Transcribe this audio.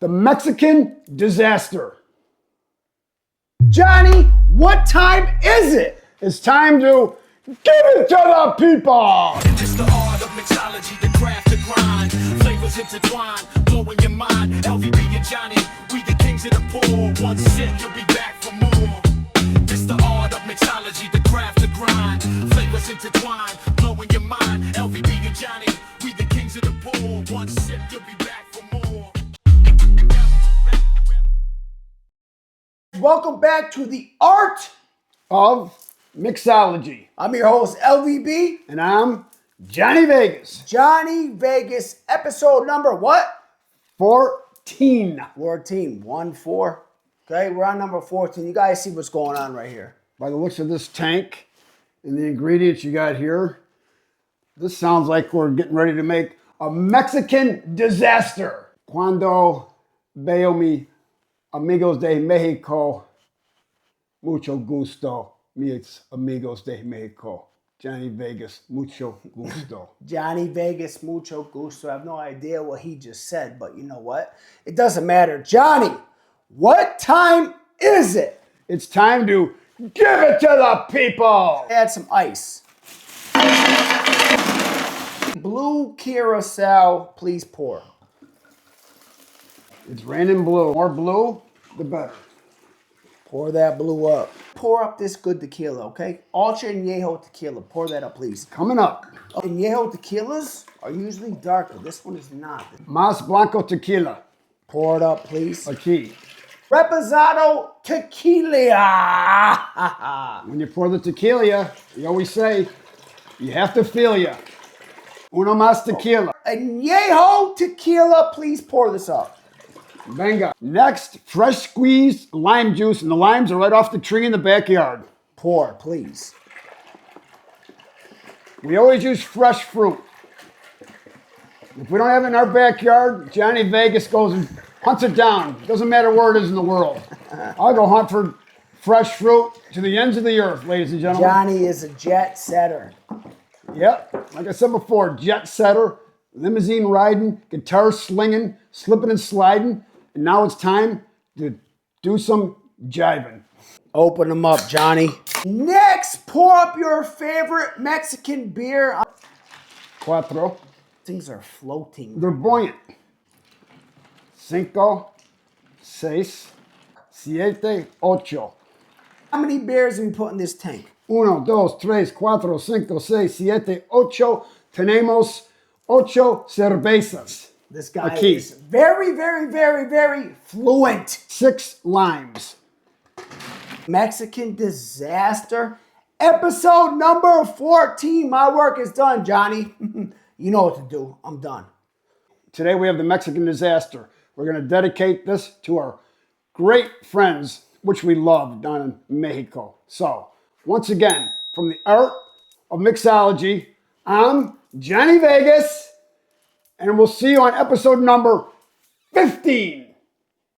The Mexican disaster. Johnny, what time is it? It's time to give it to the people. It's the art of mixology, the craft, the grind. Flavors intertwined, blowing your mind. LVB and Johnny, we the kings of the pool. One sip, you'll be back for more. It's the art of mixology, the craft, the grind. Flavors intertwined, blowing your mind. LVB and Johnny, we the kings of the pool. One sip, you'll be back for more. Welcome back to the art Of Mixology. I'm your host, LVB. And I'm Johnny Vegas. Johnny Vegas, episode number what? 14. 14. 1-4. Okay, we're on number 14. You guys see what's going on right here. By the looks of this tank and the ingredients you got here, this sounds like we're getting ready to make a Mexican disaster. Cuando veo mi amigos de Mexico, mucho gusto, mis amigos de Mexico. Johnny Vegas, mucho gusto. Johnny Vegas, mucho gusto. I have no idea what he just said, but you know what? It doesn't matter. Johnny, what time is it? It's time to give it to the people. Add some ice. Blue curacao, please pour. It's raining blue. More blue, the better. Pour that blue up. Pour up this good tequila, okay? Ultra Añejo tequila. Pour that up, please. Coming up, Añejo tequilas are usually darker. This one is not. Mas Blanco tequila. Pour it up, please. Aquí. Reposado tequila. When you pour the tequila, you always say, you have to feel ya. Uno más tequila. Añejo tequila, please pour this up. Venga. Next, fresh squeezed lime juice, and the limes are right off the tree in the backyard. Pour, please. We always use fresh fruit. If we don't have it in our backyard, Johnny Vegas goes and hunts it down. Doesn't matter where it is in the world. I'll go hunt for fresh fruit to the ends of the earth, ladies and gentlemen. Johnny is a jet setter. Yep, like I said before, jet setter, limousine riding, guitar slinging, slipping and sliding, and now it's time to do some jiving. Open them up, Johnny. Next, pour up your favorite Mexican beer. Cuatro. Things are floating. They're buoyant. Cinco, seis, siete, ocho. How many beers have we put in this tank? Uno, dos, tres, cuatro, cinco, seis, siete, ocho. Tenemos ocho cervezas. This guy Aquí. is very, very, very, very fluent. 6 limes. Mexican disaster. Episode number 14. My work is done, Johnny. You know what to do. I'm done. Today we have the Mexican disaster. We're going to dedicate this to our great friends, which we love down in Mexico. So, once again, from the art of mixology, I'm Johnny Vegas, and we'll see you on episode number 15.